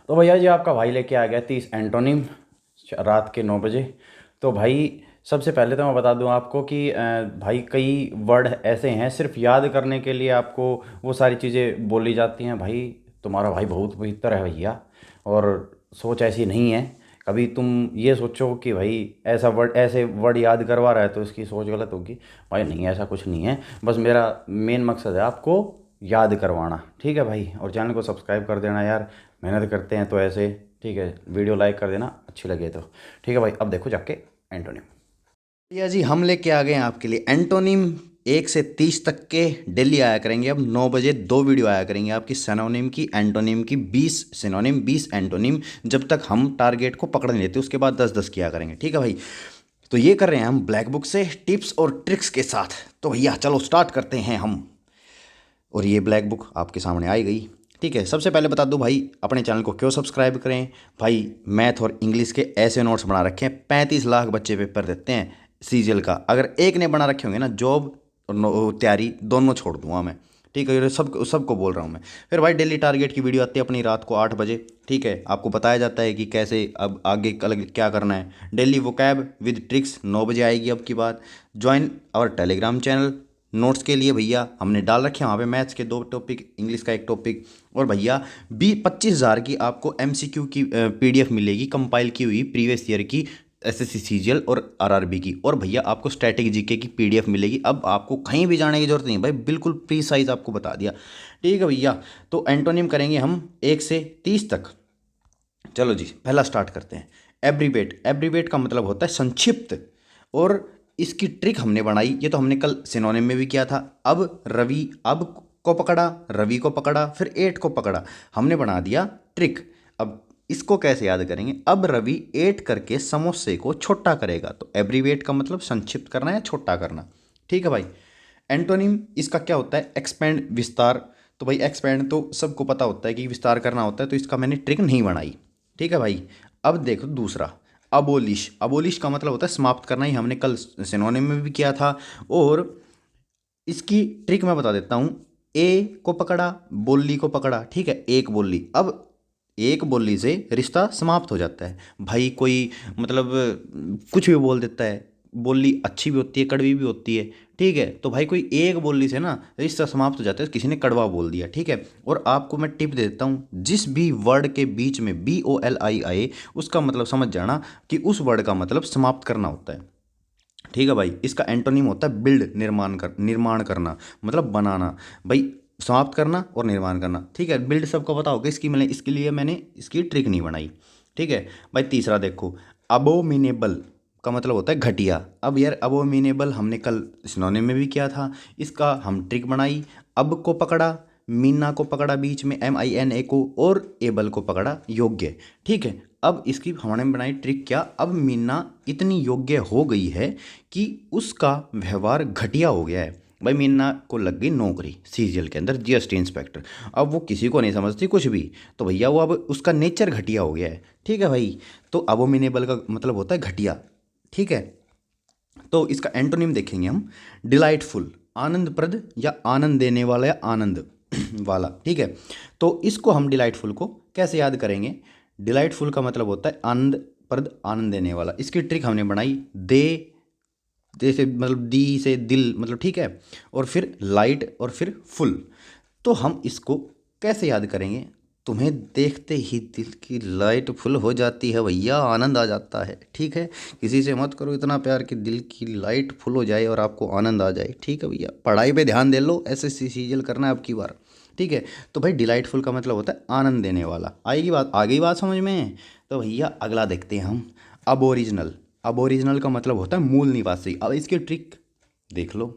तो भैया जी आपका भाई लेके आ गया 30 एंटोनिम रात के 9 बजे। तो भाई सबसे पहले तो मैं बता दूं आपको कि भाई कई वर्ड ऐसे हैं सिर्फ याद करने के लिए आपको वो सारी चीज़ें बोली जाती हैं। भाई तुम्हारा भाई बहुत बेहतर है भैया, और सोच ऐसी नहीं है। कभी तुम ये सोचो कि भाई ऐसे वर्ड याद करवा रहा है तो इसकी सोच गलत होगी। भाई नहीं, ऐसा कुछ नहीं है। बस मेरा मेन मकसद है आपको याद करवाना, ठीक है भाई। और चैनल को सब्सक्राइब कर देना यार, मेहनत करते हैं तो ऐसे। ठीक है, वीडियो लाइक कर देना अच्छी लगे तो। ठीक है भाई, अब देखो जाके एंटोनिम। भैया जी हम लेके आ गए हैं आपके लिए एंटोनिम 1 से 30 तक के। डेली आया करेंगे अब 9 बजे 2 वीडियो आया करेंगे आपकी सिनोनिम की एंटोनिम की। 20 सिनोनिम 20 एंटोनिम, जब तक हम टारगेट को पकड़ नहीं लेते उसके बाद 10-10 किया करेंगे, ठीक है भाई। तो ये कर रहे हैं हम ब्लैक बुक से टिप्स और ट्रिक्स के साथ। तो भैया चलो स्टार्ट करते हैं हम। और ये ब्लैक बुक आपके सामने आई गई। ठीक है, सबसे पहले बता दूं भाई अपने चैनल को क्यों सब्सक्राइब करें। भाई मैथ और इंग्लिश के ऐसे नोट्स बना रखे हैं, 35 लाख बच्चे पेपर देते हैं सीजीएल का। अगर एक ने बना रखे होंगे ना, जॉब और तैयारी दोनों छोड़ दूंगा मैं। ठीक है, ये सबको बोल रहा हूँ मैं। फिर भाई डेली टारगेट की वीडियो आती है अपनी रात को 8 बजे। ठीक है, आपको बताया जाता है कि कैसे अब आगे कल क्या करना है। डेली वोकैब विद ट्रिक्स 9 बजे आएगी अब की बात। Join our Telegram channel. Notes के लिए भैया हमने डाल रखे हैं वहाँ पे मैथ्स के 2 टॉपिक, इंग्लिश का 1 टॉपिक। और भैया 25,000 की आपको एमसीक्यू की पीडीएफ मिलेगी कंपाइल की हुई प्रीवियस ईयर की, एसएससी सीजीएल और आरआरबी की। और भैया आपको स्टैटिक जीके की पीडीएफ मिलेगी। अब आपको कहीं भी जाने की जरूरत नहीं भाई, बिल्कुल प्रीसाइज आपको बता दिया। ठीक है भैया, तो एंटोनिम करेंगे हम 1 से 30 तक। चलो जी पहला स्टार्ट करते हैं। एब्रीवेट। एब्रीवेट का मतलब होता है संक्षिप्त। और इसकी ट्रिक हमने बनाई, ये तो हमने कल सिनोनिम में भी किया था। अब को पकड़ा, रवि को पकड़ा, फिर एट को पकड़ा, हमने बना दिया ट्रिक। अब इसको कैसे याद करेंगे। अब रवि एट करके समोसे को छोटा करेगा, तो एब्रीवेट का मतलब संक्षिप्त करना या छोटा करना। ठीक है भाई। एंटोनिम इसका क्या होता है, एक्सपेंड विस्तार। तो भाई एक्सपेंड तो सबको पता होता है कि विस्तार करना होता है, तो इसका मैंने ट्रिक नहीं बनाई। ठीक है भाई। अब देखो दूसरा, अबोलिश। अबोलिश का मतलब होता है समाप्त करना, ही हमने कल सिनोनिम में भी किया था। और इसकी ट्रिक मैं बता देता हूँ। ए को पकड़ा, बोली को पकड़ा, ठीक है, एक बोली। अब एक बोली से रिश्ता समाप्त हो जाता है भाई। कोई मतलब कुछ भी बोल देता है, बोली अच्छी भी होती है कड़वी भी होती है। ठीक है, तो भाई कोई एक बोली से ना रिश्ता समाप्त हो जाता है, किसी ने कड़वा बोल दिया। ठीक है, और आपको मैं टिप दे देता हूँ, जिस भी वर्ड के बीच में BOLI आए उसका मतलब समझ जाना कि उस वर्ड का मतलब समाप्त करना होता है। ठीक है भाई। इसका एंटोनिम होता है बिल्ड, निर्माण करना, मतलब बनाना। भाई समाप्त करना और निर्माण करना। ठीक है, बिल्ड सबको पता होगा, इसके लिए मैंने इसकी ट्रिक नहीं बनाई। ठीक है भाई। तीसरा देखो, अबोमिनेबल का मतलब होता है घटिया। अब यार अबोमिनेबल हमने कल सिनोनिम में भी किया था, इसका हम ट्रिक बनाई। अब को पकड़ा, मीना को पकड़ा बीच में MINA को, और एबल को पकड़ा योग्य। ठीक है, अब इसकी हमने बनाई ट्रिक क्या। अब मीना इतनी योग्य हो गई है कि उसका व्यवहार घटिया हो गया है। भाई मीना को लग गई नौकरी सीजीएल के अंदर, जीएसटी इंस्पेक्टर। अब वो किसी को नहीं समझती कुछ भी, तो भैया वो अब उसका नेचर घटिया हो गया है। ठीक है भाई। तो अबोमिनेबल का मतलब होता है घटिया। ठीक है, तो इसका एंटोनिम देखेंगे हम। डिलाइटफुल, आनंदप्रद या आनंद देने वाला या आनंद वाला। ठीक है, तो इसको हम डिलाइटफुल को कैसे याद करेंगे। डिलाइटफुल का मतलब होता है आनंदप्रद, आनंद देने वाला। इसकी ट्रिक हमने बनाई। दे, जैसे मतलब दी से दिल मतलब, ठीक है, और फिर लाइट और फिर फुल। तो हम इसको कैसे याद करेंगे। तुम्हें देखते ही दिल की लाइट फुल हो जाती है भैया, आनंद आ जाता है। ठीक है, किसी से मत करो इतना प्यार कि दिल की लाइट फुल हो जाए और आपको आनंद आ जाए। ठीक है भैया, पढ़ाई पे ध्यान दे लो, SSC सीजीएल करना है अब की बार। ठीक है, तो भाई डिलाइटफुल का मतलब होता है आनंद देने वाला। आएगी बात, आ गई बात समझ में। तो भैया अगला देखते हैं हम। अब ओरिजिनल। अब ओरिजिनल का मतलब होता है मूल निवासी। अब इसकी ट्रिक देख लो।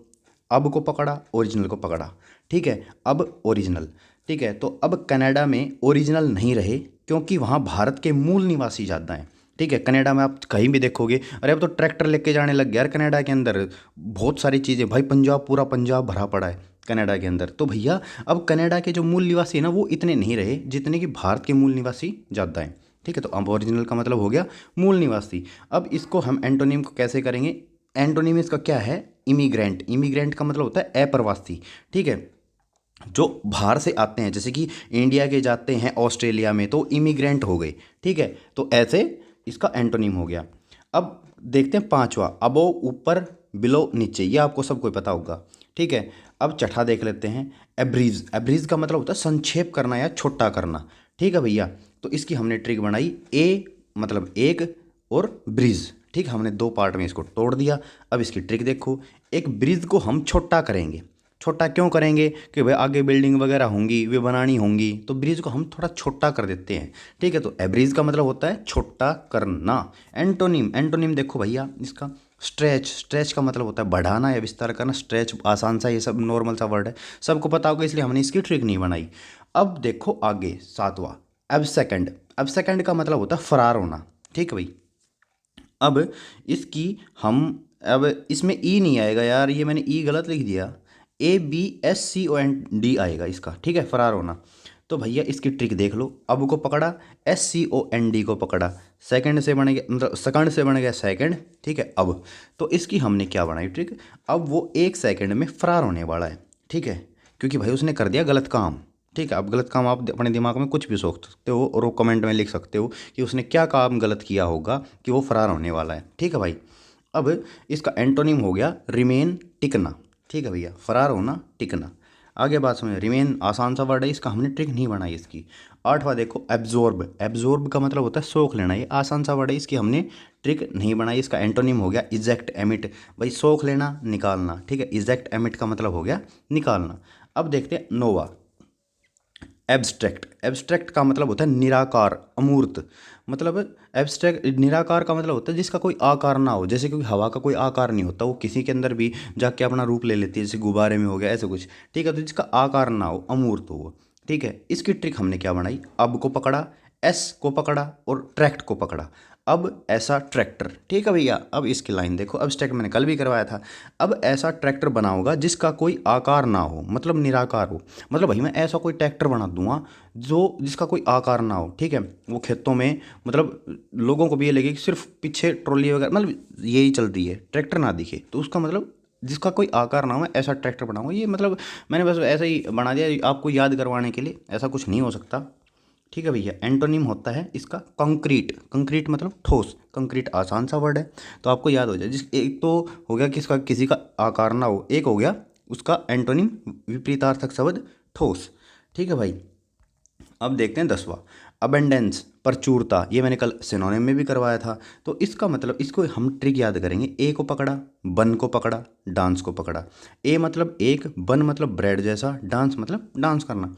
अब को पकड़ा, ओरिजिनल को पकड़ा। ठीक है, अब ओरिजिनल। ठीक है, तो अब कनाडा में ओरिजिनल नहीं रहे, क्योंकि वहाँ भारत के मूल निवासी ज़्यादा हैं। ठीक है, कनाडा में आप कहीं भी देखोगे, अरे अब तो ट्रैक्टर लेके जाने लग गया यार कनाडा के अंदर। बहुत सारी चीज़ें भाई, पंजाब पूरा पंजाब भरा पड़ा है कनाडा के अंदर। तो भैया अब कनाडा के जो मूल निवासी है ना, वो इतने नहीं रहे जितने कि भारत के मूल निवासी ज़्यादा हैं। ठीक है, तो अब ओरिजिनल का मतलब हो गया मूल निवासी। अब इसको हम एंटोनिम को कैसे करेंगे। एंटोनिम इसका क्या है, इमिग्रेंट। इमिग्रेंट का मतलब होता है अप्रवासी। ठीक है, जो बाहर से आते हैं, जैसे कि इंडिया के जाते हैं ऑस्ट्रेलिया में, तो इमिग्रेंट हो गए, ठीक है। तो ऐसे इसका एंटोनिम हो गया। अब देखते हैं पांचवा, अबो ऊपर, बिलो नीचे, ये आपको सबको पता होगा, ठीक है। अब छठा देख लेते हैं, एब्रीज। एब्रीज का मतलब होता है संक्षेप करना या छोटा करना, ठीक है भैया। तो इसकी हमने ट्रिक बनाई, ए मतलब एक और ब्रिज, ठीक है, हमने दो पार्ट में इसको तोड़ दिया। अब इसकी ट्रिक देखो, एक ब्रिज को हम छोटा करेंगे। छोटा क्यों करेंगे कि भाई आगे बिल्डिंग वगैरह होंगी, वे बनानी होंगी, तो ब्रिज को हम थोड़ा छोटा कर देते हैं, ठीक है। तो एब्रिज का मतलब होता है छोटा करना। एंटोनिम, एंटोनिम देखो भैया इसका, स्ट्रेच। स्ट्रेच का मतलब होता है बढ़ाना या विस्तार करना। स्ट्रेच आसान सा, ये सब नॉर्मल सा वर्ड है, सबको पता होगा, इसलिए हमने इसकी ट्रिक नहीं बनाई। अब देखो आगे सातवां, एब्सेकेंड। एब्सेकेंड का मतलब होता है फरार होना, ठीक है भाई। अब इसकी हम, अब इसमें ई नहीं आएगा यार, ये मैंने ई गलत लिख दिया, ABSCOND आएगा इसका, ठीक है, फरार होना। तो भैया इसकी ट्रिक देख लो, अब को पकड़ा, SCOND को पकड़ा, सेकंड से बन गया, मतलब सेकंड से बन गया सेकंड, ठीक है। अब तो इसकी हमने क्या बनाई ट्रिक, अब वो 1 सेकंड में फरार होने वाला है, ठीक है, क्योंकि भाई उसने कर दिया गलत काम, ठीक है। अब गलत काम आप अपने दिमाग में कुछ भी सोच सकते हो और वो कमेंट में लिख सकते हो कि उसने क्या काम गलत किया होगा कि वो फरार होने वाला है, ठीक है भाई। अब इसका एंटोनिम हो गया रिमेन, टिकना, ठीक है भैया, फरार होना, टिकना। आगे बात समझ, रिमेन आसान सा वर्ड है, इसका हमने ट्रिक नहीं बनाई इसकी। आठवां देखो, एब्जॉर्ब। एब्जॉर्ब का मतलब होता है सोख लेना, ये आसान सा वर्ड है, इसकी हमने ट्रिक नहीं बनाई। इसका एंटोनिम हो गया इजेक्ट, एमिट, भाई सोख लेना, निकालना, ठीक है। इजेक्ट एमिट का मतलब हो गया निकालना। अब देखते हैं नोवा, एब्स्ट्रैक्ट। एब्स्ट्रैक्ट का मतलब होता है निराकार, अमूर्त। मतलब एब्स्ट्रैक्ट, निराकार का मतलब होता है जिसका कोई आकार ना हो, जैसे क्योंकि हवा का कोई आकार नहीं होता, वो किसी के अंदर भी जाके अपना रूप ले लेती है, जैसे गुब्बारे में हो गया, ऐसे कुछ, ठीक है। तो जिसका आकार ना हो, अमूर्त हो वो, ठीक है। इसकी ट्रिक हमने क्या बनाई, अब को पकड़ा, एस को पकड़ा और ट्रैक्ट को पकड़ा। अब ऐसा ट्रैक्टर, ठीक है भैया। अब इसकी लाइन देखो, अब स्ट्रैक्ट मैंने कल भी करवाया था। अब ऐसा ट्रैक्टर बनाऊंगा जिसका कोई आकार ना हो, मतलब निराकार हो। मतलब भाई मैं ऐसा कोई ट्रैक्टर बना दूंगा जो जिसका कोई आकार ना हो, ठीक है। वो खेतों में, मतलब लोगों को भी ये लगे कि सिर्फ पीछे ट्रॉली वगैरह, मतलब यही चलती है, ट्रैक्टर ना दिखे, तो उसका मतलब जिसका कोई आकार ना हो, मैं ऐसा ट्रैक्टर बनाऊंगा। ये मतलब मैंने बस ऐसा ही बना दिया आपको याद करवाने के लिए, ऐसा कुछ नहीं हो सकता, ठीक है भैया। एंटोनिम होता है इसका कंक्रीट। कंक्रीट मतलब ठोस, कंक्रीट आसान सा वर्ड है, तो आपको याद हो जाए। जिस एक तो हो गया किसका, किसी का आकार ना हो, एक हो गया उसका एंटोनिम विपरीतार्थक शब्द ठोस, ठीक है भाई। अब देखते हैं 10वां, अबेंडेंस, प्रचुरता। ये मैंने कल सिनोनिम में भी करवाया था। तो इसका मतलब, इसको हम ट्रिक याद करेंगे, ए को पकड़ा, बन को पकड़ा, डांस को पकड़ा। ए मतलब एक, बन मतलब ब्रेड जैसा, डांस मतलब डांस करना।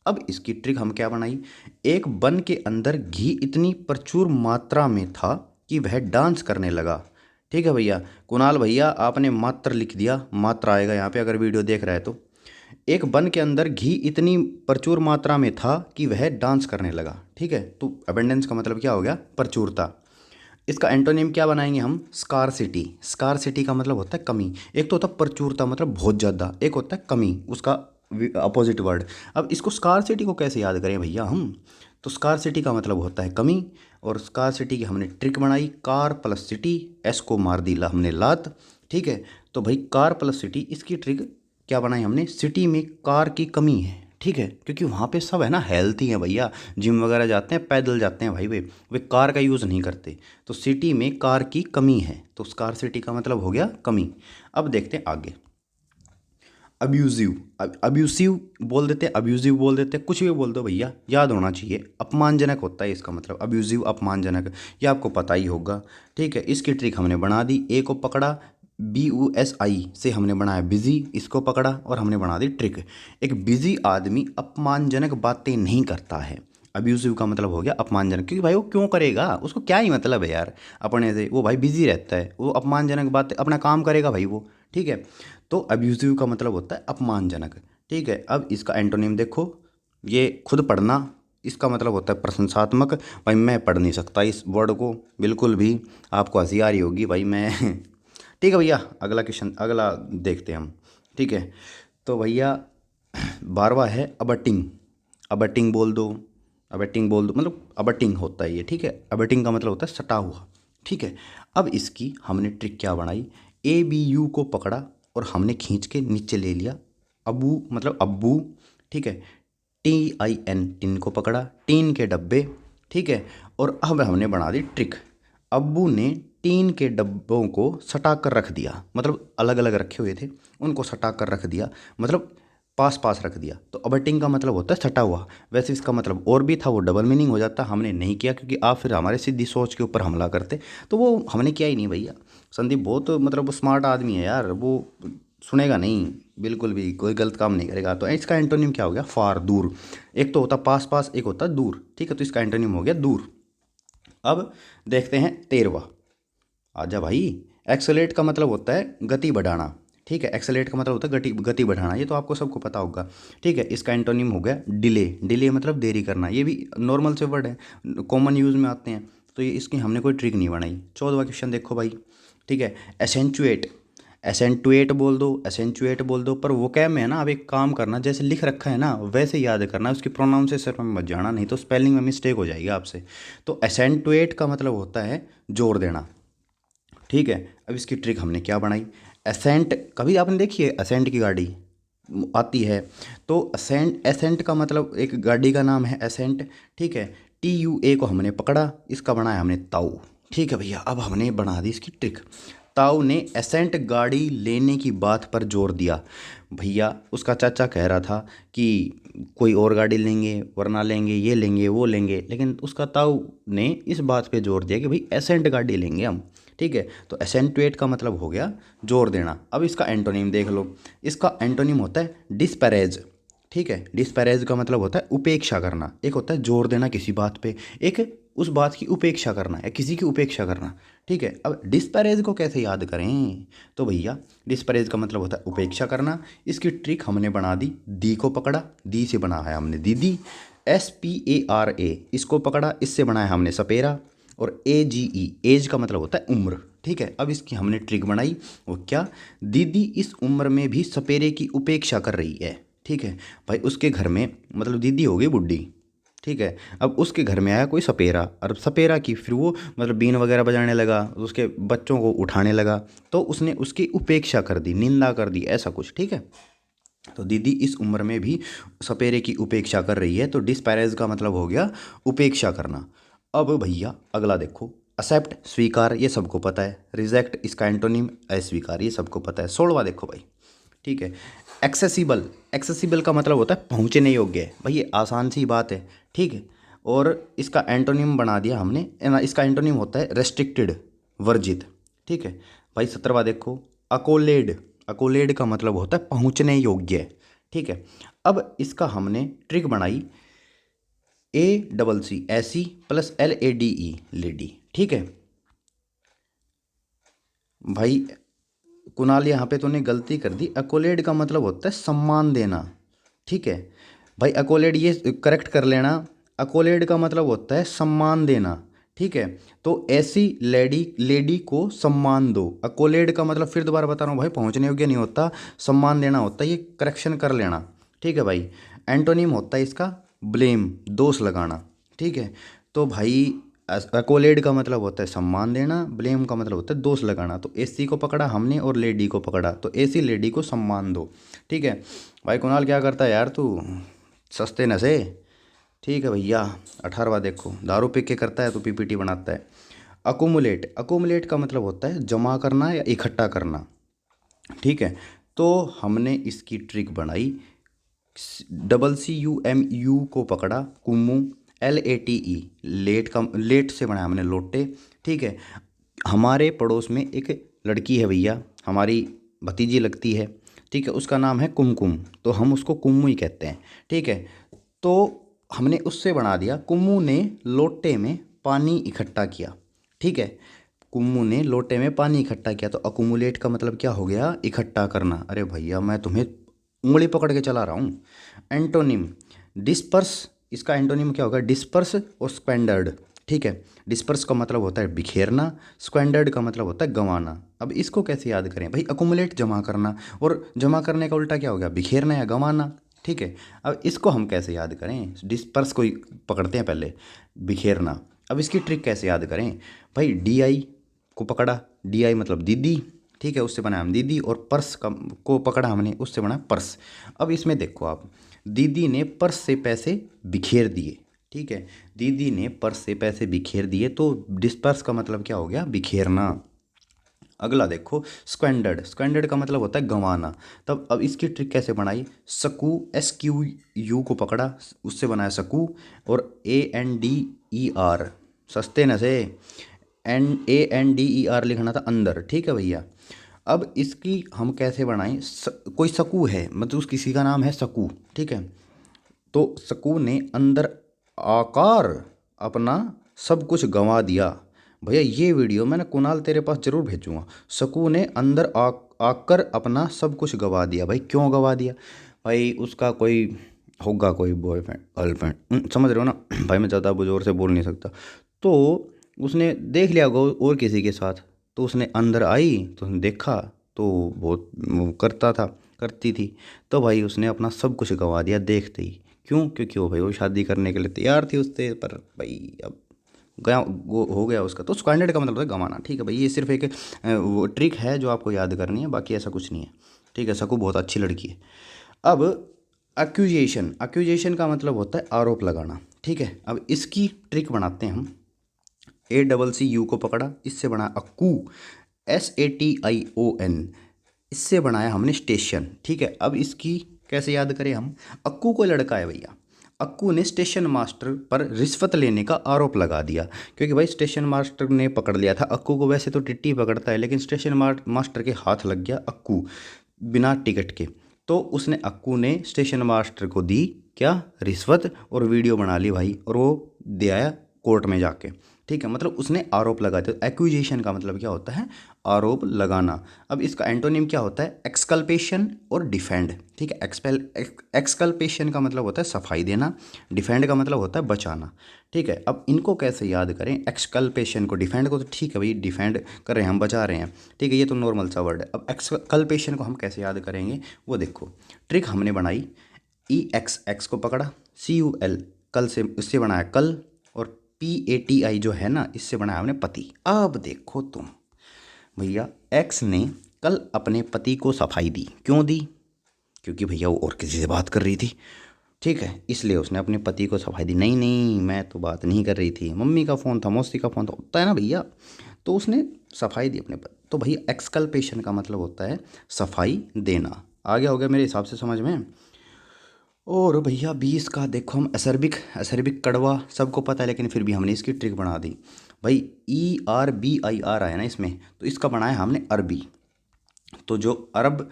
अब इसकी ट्रिक हम क्या बनाई, एक बन के अंदर घी इतनी प्रचुर मात्रा में था कि वह डांस करने लगा, ठीक है भैया। कुणाल भैया आपने मात्र लिख दिया, मात्रा आएगा यहाँ पे अगर वीडियो देख रहा है तो। एक बन के अंदर घी इतनी प्रचुर मात्रा में था कि वह डांस करने लगा, ठीक है। तो अबेंडेंस का मतलब क्या हो गया, प्रचुरता। इसका एंटोनिम क्या बनाएंगे हम, स्कारसिटी। स्कारसिटी का मतलब होता है कमी। एक तो होता है प्रचुरता मतलब बहुत ज़्यादा, एक होता है कमी, उसका अपोजिट वर्ड। अब इसको स्कारसिटी को कैसे याद करें भैया हम, तो स्कारसिटी का मतलब होता है कमी, और स्कारसिटी की हमने ट्रिक बनाई, कार प्लस सिटी, एस को मार दी हमने लात, ठीक है। तो भाई कार प्लस सिटी, इसकी ट्रिक क्या बनाई हमने, सिटी में कार की कमी है, ठीक है, क्योंकि वहाँ पे सब है ना हेल्थी है भैया, जिम वगैरह जाते हैं, पैदल जाते हैं भाई, वे कार का यूज़ नहीं करते। तो सिटी में कार की कमी है, तो स्कार सिटी का मतलब हो गया कमी। अब देखते हैं आगे, अब्यूज़िव। अब्यूसिव बोल देते, अब्यूज़िव बोल देते, कुछ भी बोल दो भैया, याद होना चाहिए, अपमानजनक होता है इसका मतलब, अब्यूज़िव अपमानजनक, ये आपको पता ही होगा, ठीक है। इसकी ट्रिक हमने बना दी, ए को पकड़ा, BUSI से हमने बनाया बिजी, इसको पकड़ा और हमने बना दी ट्रिक। एक बिजी आदमी अपमानजनक बातें नहीं करता है। अब्यूसिव का मतलब हो गया अपमानजनक, क्योंकि भाई वो क्यों करेगा, उसको क्या ही मतलब है यार अपने से, वो भाई बिजी रहता है, वो अपमानजनक बात अपना काम करेगा भाई वो, ठीक है। तो अब्यूसिव का मतलब होता है अपमानजनक, ठीक है। अब इसका एंटोनिम देखो, ये खुद पढ़ना, इसका मतलब होता है प्रशंसात्मक। भाई मैं पढ़ नहीं सकता इस वर्ड को बिल्कुल भी, आपको हंसी आ रही होगी भाई मैं ठीक है भैया, अगला क्वेश्चन, अगला देखते हैं हम, ठीक है। तो भैया 12वां है अबटिंग। अबटिंग बोल दो, अबटिंग बोल दो, मतलब अबटिंग होता है ये, ठीक है। अबटिंग का मतलब होता है सटा हुआ, ठीक है। अब इसकी हमने ट्रिक क्या बनाई, ABU को पकड़ा और हमने खींच के नीचे ले लिया, अबू मतलब अब्बू, ठीक है। TIN, टिन को पकड़ा, टीन के डब्बे, ठीक है। और अब हमने बना दी ट्रिक। अब्बू ने टीन के डब्बों को सटा कर रख दिया, मतलब अलग अलग रखे हुए थे, उनको सटा कर रख दिया, मतलब पास पास रख दिया। तो अबटिंग का मतलब होता है सटा हुआ। वैसे इसका मतलब और भी था, वो डबल मीनिंग हो जाता, हमने नहीं किया क्योंकि आप फिर हमारे सीधी सोच के ऊपर हमला करते, तो वो हमने किया ही नहीं भैया। संदीप बहुत मतलब स्मार्ट आदमी है यार, वो सुनेगा नहीं, बिल्कुल भी कोई गलत काम नहीं करेगा। तो इसका एंटोनिम क्या हो गया? फार, दूर। एक तो होता पास पास, एक होता दूर, ठीक है। तो इसका एंटोनिम हो गया दूर। अब देखते हैं 13वां। आजा भाई। एक्सेलेरेट का मतलब होता है गति बढ़ाना, ठीक है। एक्सेलेरेट का मतलब होता है गति गति बढ़ाना, ये तो आपको सबको पता होगा, ठीक है। इसका एंटोनिम हो गया डिले। डिले मतलब देरी करना, ये भी नॉर्मल से वर्ड है, कॉमन यूज़ में आते हैं, तो ये इसकी हमने कोई ट्रिक नहीं बनाई। 14वां क्वेश्चन देखो भाई, ठीक है। एसेंचुएट, एसेंटुएट बोल दो, एसेंचुएट बोल दो, पर वो क्या में है ना, आप एक काम करना, जैसे लिख रखा है ना वैसे याद करना, उसकी प्रोनाउंसिएशन में मत जाना, नहीं तो स्पेलिंग में मिस्टेक हो जाएगी आपसे। तो एसेंटुएट का मतलब होता है जोर देना, ठीक है। अब इसकी ट्रिक हमने क्या बनाई? एसेंट, कभी आपने देखी है एसेंट की गाड़ी आती है? तो असेंट, एसेंट का मतलब एक गाड़ी का नाम है एसेंट, ठीक है। TUA को हमने पकड़ा, इसका बनाया हमने ताऊ, ठीक है भैया। अब हमने बना दी इसकी ट्रिक। ताऊ ने एसेंट गाड़ी लेने की बात पर जोर दिया। भैया उसका चाचा कह रहा था कि कोई और गाड़ी लेंगे, वरना लेंगे, ये लेंगे, वो लेंगे, लेकिन उसका ताऊ ने इस बात पे जोर दिया कि भाई एसेंट गाड़ी लेंगे हम, ठीक है। तो एसेंटुएट का मतलब हो गया जोर देना। अब इसका एंटोनिम देख लो। इसका एंटोनिम होता है डिस्पैरेज, ठीक है। डिस्पैरेज का मतलब होता है उपेक्षा करना। एक होता है जोर देना किसी बात पे, एक उस बात की उपेक्षा करना या किसी की उपेक्षा करना, ठीक है। अब डिस्पैरेज को कैसे याद करें? तो भैया डिस्पैरेज का मतलब होता है उपेक्षा करना। इसकी ट्रिक हमने बना दी, दी को पकड़ा, दी से बना है हमने दीदी। SPARA, इसको पकड़ा, इससे बनाया हमने सपेरा। और AGE, एज का मतलब होता है उम्र, ठीक है। अब इसकी हमने ट्रिक बनाई, वो क्या? दीदी इस उम्र में भी सपेरे की उपेक्षा कर रही है, ठीक है। भाई उसके घर में, मतलब दीदी हो गई बुढ़ी, ठीक है। अब उसके घर में आया कोई सपेरा, और सपेरा की फिर वो मतलब बीन वगैरह बजाने लगा, उसके बच्चों को उठाने लगा, तो उसने उसकी उपेक्षा कर दी, निंदा कर दी, ऐसा कुछ, ठीक है। तो दीदी इस उम्र में भी सपेरे की उपेक्षा कर रही है, तो डिस्पैरेज का मतलब हो गया उपेक्षा करना। अब भैया अगला देखो, एक्सेप्ट, स्वीकार, ये सबको पता है। रिजेक्ट, इसका एंटोनिम अस्वीकार, ये सबको पता है। 16वां देखो भाई, ठीक है। एक्सेसिबल, एक्सेसिबल का मतलब होता है पहुंचने योग्य है, भाई ये आसान सी बात है, ठीक है। और इसका एंटोनिम बना दिया हमने, इसका एंटोनिम होता है रेस्ट्रिक्टेड, वर्जित, ठीक है भाई। 17वां देखो, अकोलेड, अकोलेड का मतलब होता है पहुंचने योग्य, ठीक है। अब इसका हमने ट्रिक बनाई, ACC, ऐसी, प्लस LADE, लेडी, ठीक है भाई। कुणाल यहाँ पे तूने गलती कर दी, अकोलेड का मतलब होता है सम्मान देना, ठीक है भाई। अकोलेड ये करेक्ट कर लेना, अकोलेड का मतलब होता है सम्मान देना, ठीक है। तो ऐसी लेडी, लेडी को सम्मान दो। अकोलेड का मतलब फिर दोबारा बता रहा हूँ भाई, पहुँचने योग्य नहीं होता, सम्मान देना होता है, ये करेक्शन कर लेना, ठीक है भाई। एंटोनिम होता है इसका ब्लेम, दोष लगाना, ठीक है। तो भाई अकोलेड का मतलब होता है सम्मान देना, ब्लेम का मतलब होता है दोष लगाना। तो AC को पकड़ा हमने और लेडी को पकड़ा, तो AC लेडी को सम्मान दो, ठीक है भाई। कुणाल क्या करता है यार तू, सस्ते नशे, ठीक है भैया। 18वां देखो, दारू पी के करता है तो PPT बनाता है। अकोमुलेट, अकोमुलेट का मतलब होता है जमा करना या इकट्ठा करना, ठीक है। तो हमने इसकी ट्रिक बनाई, CCUMU को पकड़ा, कुमू, LATE, लेट का, लेट से बना हमने लोटे, ठीक है। हमारे पड़ोस में एक लड़की है भैया, हमारी भतीजी लगती है, ठीक है। उसका नाम है कुमकुम, तो हम उसको कुम्मू ही कहते हैं, ठीक है। तो हमने उससे बना दिया, कुम्मू ने लोटे में पानी इकट्ठा किया, ठीक है। कुम्मू ने लोटे में पानी इकट्ठा किया, तो अकुमुलेट का मतलब क्या हो गया? इकट्ठा करना। अरे भैया मैं तुम्हें उंगली पकड़ के चला रहा हूँ। एंटोनिम, डिस्पर्स, इसका एंटोनिम क्या होगा? डिस्पर्स और स्क्वेंडर्ड, ठीक है। डिस्पर्स का मतलब होता है बिखेरना, स्क्वेंडर्ड का मतलब होता है गंवाना। अब इसको कैसे याद करें भाई? अकुमुलेट जमा करना, और जमा करने का उल्टा क्या हो गया? बिखेरना या गंवाना, ठीक है। अब इसको हम कैसे याद करें? डिस्पर्स को ही पकड़ते हैं पहले, बिखेरना। अब इसकी ट्रिक कैसे याद करें भाई? DI को पकड़ा, DI मतलब दीदी, ठीक है, उससे बना हम दीदी। और पर्स का को पकड़ा हमने, उससे बना पर्स। अब इसमें देखो आप, दीदी ने पर्स से पैसे बिखेर दिए। ठीक है, दीदी ने पर्स से पैसे बिखेर दिए, तो डिस्पर्स का मतलब क्या हो गया, बिखेरना। अगला देखो, स्क्वेंडर्ड, स्क्वेंडर्ड का मतलब होता है गंवाना। तब अब इसकी ट्रिक कैसे बनाई, सकू, SQ U को पकड़ा, उससे बनाया सकू, और ANDER, सस्ते न से, ANDER लिखना था अंदर। ठीक है भैया, अब इसकी हम कैसे बनाएं, कोई सकू है, मतलब उस किसी का नाम है सकू। ठीक है, तो सकू ने अंदर आकार अपना सब कुछ गंवा दिया। भैया ये वीडियो मैंने कुणाल तेरे पास जरूर भेजूंगा। सकू ने अंदर आकर अपना सब कुछ गंवा दिया। भाई क्यों गंवा दिया, भाई उसका कोई होगा, कोई बॉयफ्रेंड गर्लफ्रेंड, समझ रहे हो ना। भाई मैं ज़्यादा जोर से बोल नहीं सकता। तो उसने देख लिया होगा और किसी के साथ, तो उसने अंदर आई तो उसने देखा, तो बहुत वो करता था, करती थी, तो भाई उसने अपना सब कुछ गंवा दिया देखते ही। क्यों, क्योंकि वो भाई वो शादी करने के लिए तैयार थी उससे, पर भाई अब गया, वो हो गया उसका। तो स्क्वांडर्ड का मतलब है गंवाना। ठीक है भाई, ये सिर्फ एक वो ट्रिक है जो आपको याद करनी है, बाकी ऐसा कुछ नहीं है। ठीक है, सकू बहुत अच्छी लड़की है। अब अक्यूजेशन, अक्यूजेशन का मतलब होता है आरोप लगाना। ठीक है, अब इसकी ट्रिक बनाते हैं हम। ACCU को पकड़ा, इससे बनाया अक्कू, SATION, इससे बनाया हमने स्टेशन। ठीक है, अब इसकी कैसे याद करें हम, अक्कू कोई लड़का है भैया, अक्कू ने स्टेशन मास्टर पर रिश्वत लेने का आरोप लगा दिया। क्योंकि भाई स्टेशन मास्टर ने पकड़ लिया था अक्कू को, वैसे तो टिट्टी पकड़ता है, लेकिन स्टेशन मास्टर के हाथ लग गया अक्कू बिना टिकट के। तो उसने, अक्कू ने स्टेशन मास्टर को दी क्या, रिश्वत, और वीडियो बना ली भाई, और वो दे आया कोर्ट में जाके। ठीक है, मतलब उसने आरोप लगा दिया। एक्यूजेशन का मतलब क्या होता है, आरोप लगाना। अब इसका एंटोनिम क्या होता है, एक्सकल्पेशन और डिफेंड। ठीक है, एक्सकल्पेशन का मतलब होता है सफाई देना, डिफेंड का मतलब होता है बचाना। ठीक है, अब इनको कैसे याद करें, एक्सकल्पेशन को, डिफेंड को तो ठीक है भाई, डिफेंड कर रहे हैं हम, बचा रहे हैं। ठीक है, ये तो नॉर्मल सा वर्ड है। अब एक्सकल्पेशन को हम कैसे याद करेंगे, वो देखो, ट्रिक हमने बनाई, EX को पकड़ा, CUL कल से, इससे बनाया कल, और PATI जो है ना, इससे बनाया हमने पति। अब देखो तुम भैया, एक्स ने कल अपने पति को सफाई दी, क्यों दी, क्योंकि भैया वो और किसी से बात कर रही थी। ठीक है, इसलिए उसने अपने पति को सफाई दी। नहीं नहीं, मैं तो बात नहीं कर रही थी, मम्मी का फ़ोन था, मौसी का फ़ोन था, होता है ना भैया। तो उसने सफाई दी अपने पति। तो भैया एक्सकल्पेशन का मतलब होता है सफाई देना। आ गया हो गया मेरे हिसाब से समझ में। और भैया 20 का देखो, हम असरबिक, असरबिक कड़वा सबको पता है, लेकिन फिर भी हमने इसकी ट्रिक बना दी भाई। ERBIR आया ना इसमें, तो इसका बनाया हमने अरबी। तो जो अरब,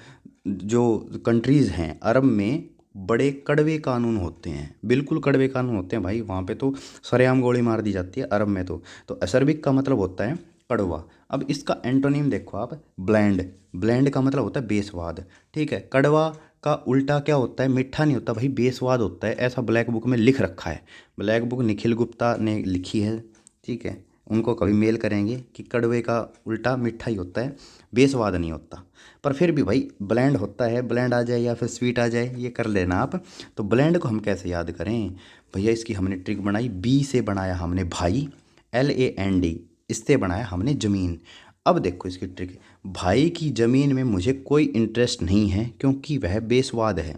जो कंट्रीज़ हैं अरब में, बड़े कड़वे कानून होते हैं, बिल्कुल कड़वे कानून होते हैं भाई, वहाँ पे तो सरेआम गोली मार दी जाती है अरब में। तो असरबिक का मतलब होता है कड़वा। अब इसका एंटोनिम देखो आप, ब्लैंड, ब्लैंड का मतलब होता है बेस्वाद। ठीक है, कड़वा का उल्टा क्या होता है, मीठा नहीं होता भाई, बेस्वाद होता है, ऐसा ब्लैक बुक में लिख रखा है। ब्लैक बुक निखिल गुप्ता ने लिखी है। ठीक है, उनको कभी मेल करेंगे कि कड़वे का उल्टा मीठा ही होता है, बेस्वाद नहीं होता। पर फिर भी भाई ब्लेंड होता है, ब्लेंड आ जाए या फिर स्वीट आ जाए, ये कर लेना आप। तो ब्लेंड को हम कैसे याद करें भैया, इसकी हमने ट्रिक बनाई, B से बनाया हमने भाई, LAND, इससे बनाया हमने ज़मीन। अब देखो इसकी ट्रिक, भाई की ज़मीन में मुझे कोई इंटरेस्ट नहीं है क्योंकि वह बेस्वाद है।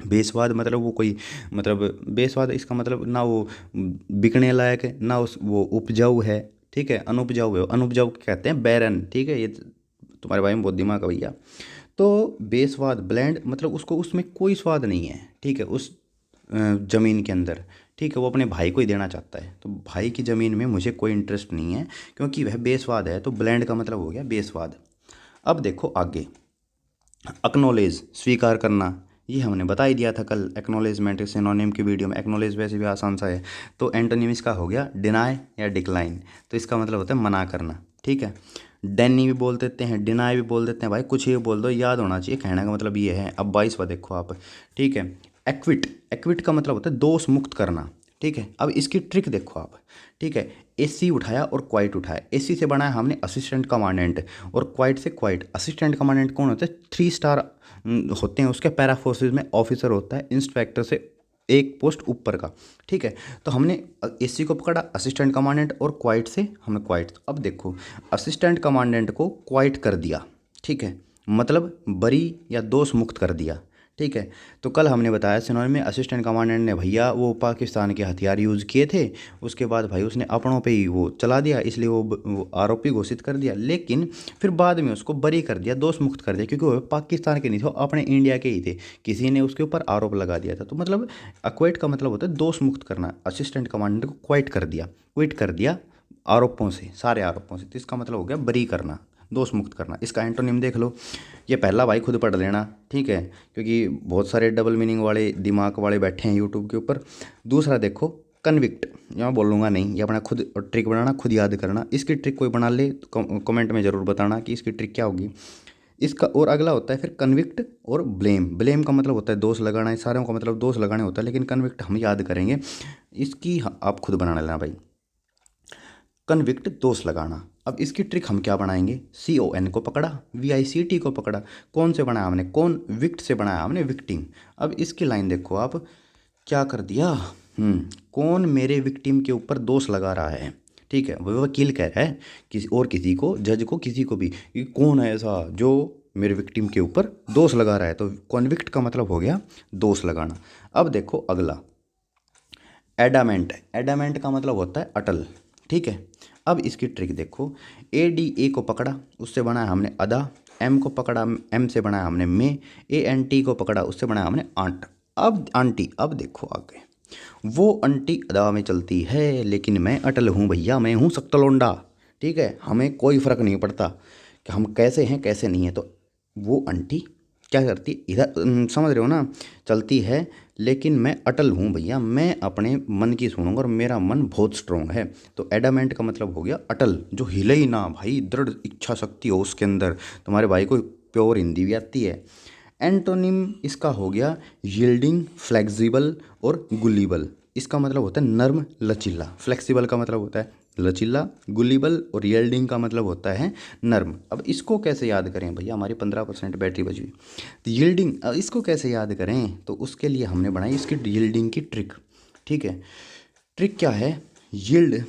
बेस्वाद मतलब वो कोई, मतलब बेस्वाद इसका मतलब ना वो बिकने लायक है, ना उस वो उपजाऊ है। ठीक है, अनुपजाऊ है, अनुपजाऊ कहते हैं बैरन। ठीक है, ये तुम्हारे भाई में बहुत दिमाग है भैया। तो बेस्वाद, ब्लेंड मतलब उसको, उसमें कोई स्वाद नहीं है। ठीक है, उस ज़मीन के अंदर। ठीक है, वो अपने भाई को ही देना चाहता है, तो भाई की ज़मीन में मुझे कोई इंटरेस्ट नहीं है क्योंकि वह बेस्वाद है। तो ब्लेंड का मतलब हो गया बेस्वाद। अब देखो आगे, एक्नॉलेज, स्वीकार करना, ये हमने बता ही दिया था कल एक्नॉलेजमेंट सिनोनिम की वीडियो में। एक्नॉलेज वैसे भी आसान सा है। तो एंटोनिम इसका हो गया डिनाई या डिक्लाइन, तो इसका मतलब होता है मना करना। ठीक है, डेनी भी बोल देते हैं, डिनाई भी बोल देते हैं, भाई कुछ ही बोल दो, याद होना चाहिए, कहने का मतलब ये है। अब 22वां देखो आप। ठीक है, एक्विट, एक्विट का मतलब होता है दोष मुक्त करना। ठीक है, अब इसकी ट्रिक देखो आप। ठीक है, AC उठाया और क्वाइट उठाया, AC से बनाया हमने असिस्टेंट कमांडेंट, और क्वाइट से क्वाइट। असिस्टेंट कमांडेंट कौन होता है, 3 स्टार होते हैं उसके, पैरा फोर्सेज में ऑफिसर होता है, इंस्पेक्टर से एक पोस्ट ऊपर का। ठीक है, तो हमने AC को पकड़ा, असिस्टेंट कमांडेंट, और क्वाइट से हमने क्वाइट। अब देखो, असिस्टेंट कमांडेंट को क्वाइट कर दिया। ठीक है, मतलब बरी या दोष मुक्त कर दिया। ठीक है। तो कल हमने बताया सिनोनिम में असिस्टेंट कमांडेंट ने भैया वो पाकिस्तान के हथियार यूज़ किए थे, उसके बाद भाई उसने अपनों पे ही वो चला दिया, इसलिए वो आरोपी घोषित कर दिया, लेकिन फिर बाद में उसको बरी कर दिया, दोष मुक्त कर दिया, क्योंकि वो पाकिस्तान के नहीं थे, वो अपने इंडिया के ही थे, किसी ने उसके ऊपर आरोप लगा दिया था। तो मतलब अक्वाइट का मतलब होता है दोष मुक्त करना, असिस्टेंट कमांडेंट को क्विट कर दिया आरोपों से, सारे आरोपों से। तो इसका मतलब हो गया बरी करना, दोष मुक्त करना। इसका एंटोनिम देख लो, ये पहला भाई खुद पढ़ लेना, ठीक है, क्योंकि बहुत सारे डबल मीनिंग वाले दिमाग वाले बैठे हैं यूट्यूब के ऊपर। दूसरा देखो कन्विक्ट, यहाँ बोलूँगा नहीं, ये अपना खुद ट्रिक बनाना, खुद याद करना। इसकी ट्रिक कोई बना ले तो कमेंट में ज़रूर बताना कि इसकी ट्रिक क्या होगी इसका। और अगला होता है फिर कन्विक्ट और ब्लेम का मतलब होता है दोष लगाना, सारों का मतलब दोष लगाने होता है, लेकिन कन्विक्ट हम याद करेंगे, इसकी आप खुद बना लेना भाई। कन्विक्ट दोष लगाना। अब इसकी ट्रिक हम क्या बनाएंगे, CON को पकड़ा, VICT को पकड़ा, कौन से बनाया हमने, कौन विक्ट से बनाया हमने, विक्टिम। अब इसकी लाइन देखो आप, क्या कर दिया, कौन मेरे विक्टिम के ऊपर दोष लगा रहा है, ठीक है, वो वकील कह रहा है किसी और, किसी को, जज को, किसी को भी, कि कौन है ऐसा जो मेरे विक्टिम के ऊपर दोष लगा रहा है। तो कॉन्विक्ट का मतलब हो गया दोष लगाना। अब देखो अगला एडामेंट का मतलब होता है अटल, ठीक है। अब इसकी ट्रिक देखो, ADA को पकड़ा, उससे बनाया हमने अदा, M को पकड़ा, M से बनाया हमने में, ANT को पकड़ा, उससे बनाया हमने आंट। अब आंटी, अब देखो आगे, वो आंटी अदा में चलती है, लेकिन मैं अटल हूँ भैया, मैं हूँ सख्त लौंडा, ठीक है, हमें कोई फ़र्क नहीं पड़ता कि हम कैसे हैं कैसे नहीं है। तो वो आंटी क्या करती, इधर समझ रहे हो ना, चलती है, लेकिन मैं अटल हूँ भैया, मैं अपने मन की सुनूंगा और मेरा मन बहुत स्ट्रोंग है। तो एडामेंट का मतलब हो गया अटल, जो हिले ही ना भाई, दृढ़ इच्छा शक्ति हो उसके अंदर। तुम्हारे भाई को प्योर हिंदी भी आती है। एंटोनिम इसका हो गया यील्डिंग, फ्लेक्सिबल और गुलीबल। इसका मतलब होता है नर्म लचीला। फ्लेक्सिबल का मतलब होता है लचीला, गुलीबल और यील्डिंग का मतलब होता है नर्म। अब इसको कैसे याद करें भैया, हमारी 15% बैटरी बची हुई। तो यील्डिंग, अब इसको कैसे याद करें, तो उसके लिए हमने बनाई इसकी यील्डिंग की ट्रिक, ठीक है। ट्रिक क्या है, यील्ड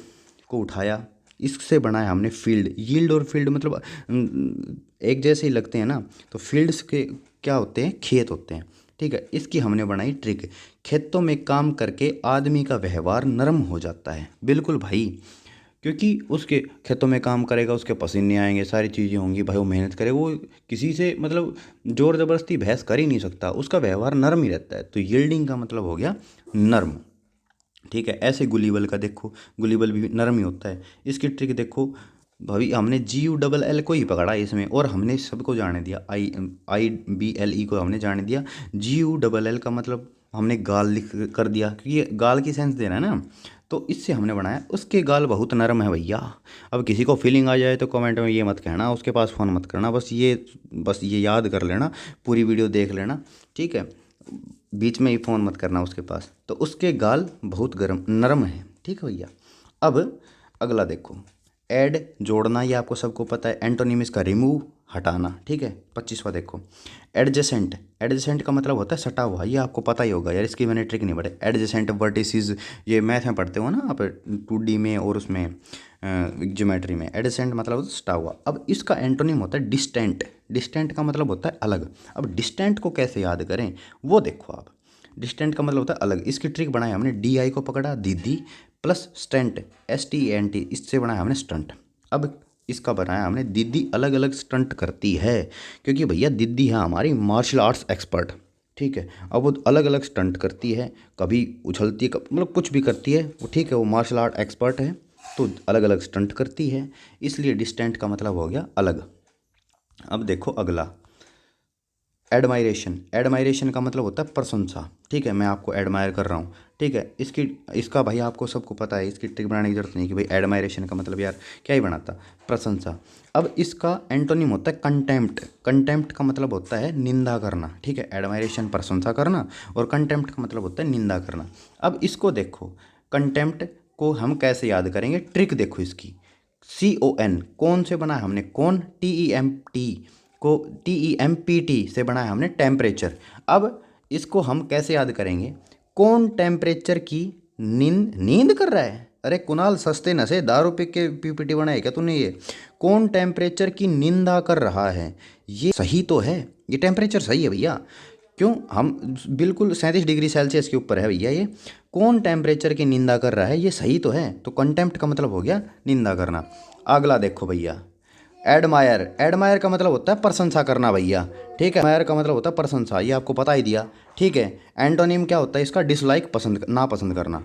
को उठाया, इससे बनाया हमने फील्ड। यील्ड और फील्ड मतलब एक जैसे ही लगते हैं ना, तो फील्ड्स के क्या होते हैं, खेत होते हैं, ठीक है। इसकी हमने बनाई ट्रिक, खेतों में काम करके आदमी का व्यवहार नरम हो जाता है। बिल्कुल भाई, क्योंकि उसके खेतों में काम करेगा, उसके पसीने आएंगे, सारी चीज़ें होंगी भाई, वो मेहनत करेगा, वो किसी से मतलब ज़ोर ज़बरदस्ती बहस कर ही नहीं सकता, उसका व्यवहार नरम ही रहता है। तो यील्डिंग का मतलब हो गया नर्म, ठीक है। ऐसे गुलीबल का देखो, गुलीबल भी नरम ही होता है। इसकी ट्रिक देखो भाई, हमने GULL को ही पकड़ा इसमें, और हमने सबको जाने दिया, IBLE को हमने जाने दिया। GULL का मतलब हमने गाल लिख कर दिया, क्योंकि ये गाल की सेंस दे रहा है ना, तो इससे हमने बनाया उसके गाल बहुत नरम है भैया। अब किसी को फीलिंग आ जाए तो कमेंट में ये मत कहना, उसके पास फ़ोन मत करना, बस ये याद कर लेना, पूरी वीडियो देख लेना, ठीक है, बीच में ही फ़ोन मत करना उसके पास। तो उसके गाल बहुत गर्म नरम है, ठीक है भैया। अब अगला देखो, ऐड जोड़ना, ये आपको सबको पता है। एंटोनिम इसका रिमूव, हटाना, ठीक है। 25वां देखो, एडजेसेंट का मतलब होता है सटा हुआ, ये आपको पता ही होगा यार, इसकी मैंने ट्रिक नहीं पढ़ी। एडजेसेंट वर्टिसेस, ये मैथ में पढ़ते हो ना आप, 2D में और उसमें ज्योमेट्री में। एडजेसेंट मतलब होता है सटा हुआ। अब इसका एंटोनिम होता है डिस्टेंट का मतलब होता है अलग। अब डिस्टेंट को कैसे याद करें वो देखो आप, डिस्टेंट का मतलब होता है अलग। इसकी ट्रिक बनाई हमने, DI को पकड़ा, दीदी, प्लस स्टेंट, STENT, इससे बनाया हमने स्टंट। अब इसका बनाया हमने दीदी अलग अलग स्टंट करती है, क्योंकि भैया दीदी है हमारी मार्शल आर्ट्स एक्सपर्ट, ठीक है। अब वो अलग अलग स्टंट करती है, कभी उछलती है, मतलब कुछ भी करती है वो, ठीक है, वो मार्शल आर्ट एक्सपर्ट है, तो अलग अलग स्टंट करती है, इसलिए डिस्टेंट का मतलब हो गया अलग। अब देखो अगला, एडमायरेशन का मतलब होता है प्रशंसा, ठीक है, मैं आपको एडमायर कर रहा हूँ, ठीक है। इसका भाई आपको सबको पता है, इसकी ट्रिक बनाने की जरूरत नहीं कि भाई एडमायरेशन का मतलब यार क्या ही बनाता, प्रशंसा। अब इसका एंटोनिम होता है कंटेम्प्ट का मतलब होता है निंदा करना, ठीक है। एडमायरेशन प्रशंसा करना, और कंटेम्प्ट का मतलब होता है निंदा करना। अब इसको देखो, कंटेम्प्ट को हम कैसे याद करेंगे, ट्रिक देखो इसकी, CON, कौन से बनाया हमने, कौन, TEMT को, TEMPT से बनाया हमने टेम्परेचर। अब इसको हम कैसे याद करेंगे, कौन टेम्परेचर की नींद कर रहा है, अरे कुणाल सस्ते नशे दारू पी के PPT बनाए क्या तूने, ये कौन टेम्परेचर की निंदा कर रहा है, ये सही तो है, ये टेम्परेचर सही है भैया, क्यों, हम बिल्कुल 37 डिग्री सेल्सियस के ऊपर है भैया ये। कौन टेम्परेचर की निंदा कर रहा है, ये सही तो है। तो कंटेम्प्ट का मतलब हो गया निंदा करना। अगला देखो भैया, एडमायर। एडमायर का मतलब होता है प्रशंसा करना भैया, ठीक है। एडमायर का मतलब होता है प्रशंसा, ये आपको पता ही दिया, ठीक है। एंटोनिम क्या होता है इसका, डिसलाइक, पसंद नापसंद करना,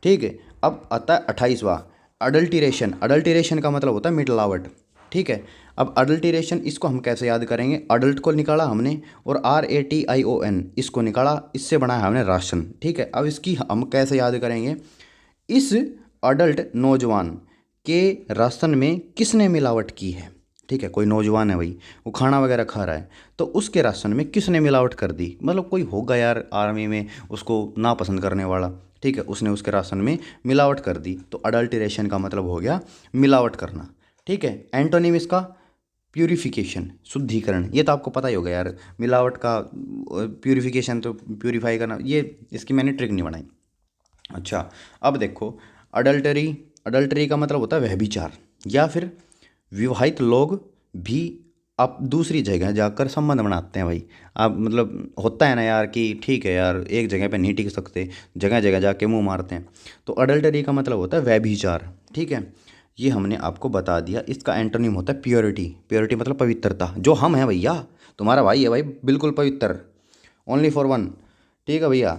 ठीक है। अब आता है 28वां, अडल्टीरेशन। अडल्टीरेशन का मतलब होता है मिलावट, ठीक है। अब अडल्टीरेशन इसको हम कैसे याद करेंगे, अडल्ट को निकाला हमने और RATION इसको निकाला, इससे बनाया हमने राशन, ठीक है। अब इसकी हम कैसे याद करेंगे, इस अडल्ट नौजवान के राशन में किसने मिलावट की है, ठीक है। कोई नौजवान है भाई, वो खाना वगैरह खा रहा है, तो उसके राशन में किसने मिलावट कर दी, मतलब कोई होगा यार आर्मी में उसको नापसंद करने वाला, ठीक है, उसने उसके राशन में मिलावट कर दी। तो अडल्टरेशन का मतलब हो गया मिलावट करना, ठीक है। एंटोनिम इसका प्यूरिफिकेशन, शुद्धिकरण, ये तो आपको पता ही होगा यार, मिलावट का प्यूरिफिकेशन तो प्यूरिफाई करना, ये इसकी मैंने ट्रिक नहीं बनाई। अच्छा, अब देखो अडल्टरी। अडल्टरी का मतलब होता है व्यभिचार, या फिर विवाहित लोग भी आप दूसरी जगह जाकर संबंध बनाते हैं भाई। आप मतलब होता है ना यार कि ठीक है यार एक जगह पे नहीं टिक सकते, जगह जगह जाके मुंह मारते हैं। तो अडल्टरी का मतलब होता है व्यभिचार, ठीक है। ये हमने आपको बता दिया। इसका एंटोनिम होता है प्योरिटी। प्योरिटी मतलब पवित्रता, जो हम हैं भैया, तुम्हारा भाई है भाई बिल्कुल पवित्र, ओनली फॉर वन, ठीक है भैया।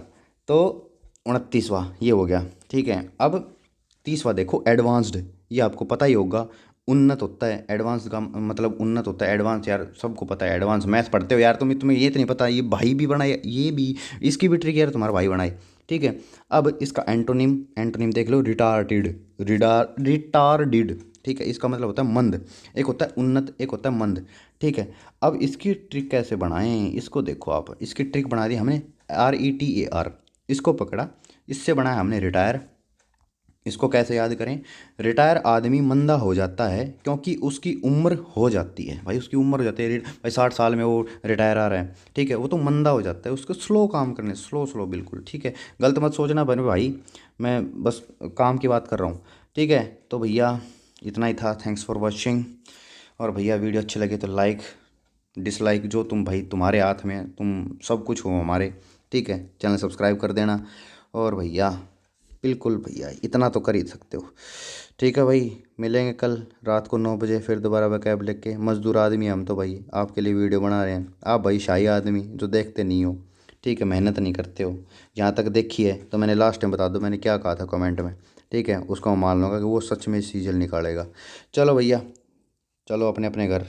तो 29वां ये हो गया, ठीक है। अब 30वां देखो, एडवांस्ड। ये आपको पता ही होगा, उन्नत होता है। एडवांस का मतलब उन्नत होता है, एडवांस यार सबको पता है। एडवांस मैथ्स पढ़ते हो यार तुम्हें ये तो नहीं पता, ये भाई भी बनाए, ये भी इसकी भी ट्रिक यार तुम्हारा भाई बनाए, ठीक है। अब इसका एंटोनिम, एंटोनिम देख लो, रिटार्टेड, रिटार्डिड, ठीक है। इसका मतलब होता है मंद। एक होता है उन्नत, एक होता है मंद, ठीक है। अब इसकी ट्रिक कैसे बनाएं, इसको देखो आप, इसकी ट्रिक बना दी हमने, RETAR, इसको पकड़ा, इससे बनाया हमने रिटायर। इसको कैसे याद करें, रिटायर आदमी मंदा हो जाता है क्योंकि उसकी उम्र हो जाती है भाई, उसकी उम्र हो जाती है, भाई 60 साल में वो रिटायर आ रहा है, ठीक है, वो तो मंदा हो जाता है, उसको स्लो काम करने, स्लो स्लो बिल्कुल, ठीक है। गलत मत सोचना बने भाई, मैं बस काम की बात कर रहा हूँ, ठीक है। तो भैया इतना ही था, थैंक्स फॉर वॉचिंग। और भैया वीडियो अच्छे लगे तो लाइक डिसलाइक जो तुम भाई तुम्हारे हाथ में है, तुम सब कुछ हो हमारे, ठीक है। चैनल सब्सक्राइब कर देना। और भैया बिल्कुल भैया इतना तो कर ही सकते हो, ठीक है भाई। मिलेंगे कल रात को 9 बजे फिर दोबारा वैकैब लेके। मज़दूर आदमी हम तो भाई, आपके लिए वीडियो बना रहे हैं। आप भाई शाही आदमी जो देखते नहीं हो, ठीक है, मेहनत नहीं करते हो। यहाँ तक देखी है तो मैंने लास्ट टाइम बता दो मैंने क्या कहा था कमेंट में, ठीक है, उसको मान लूँगा कि वो सच में सीजल निकालेगा। चलो भैया, चलो अपने अपने घर।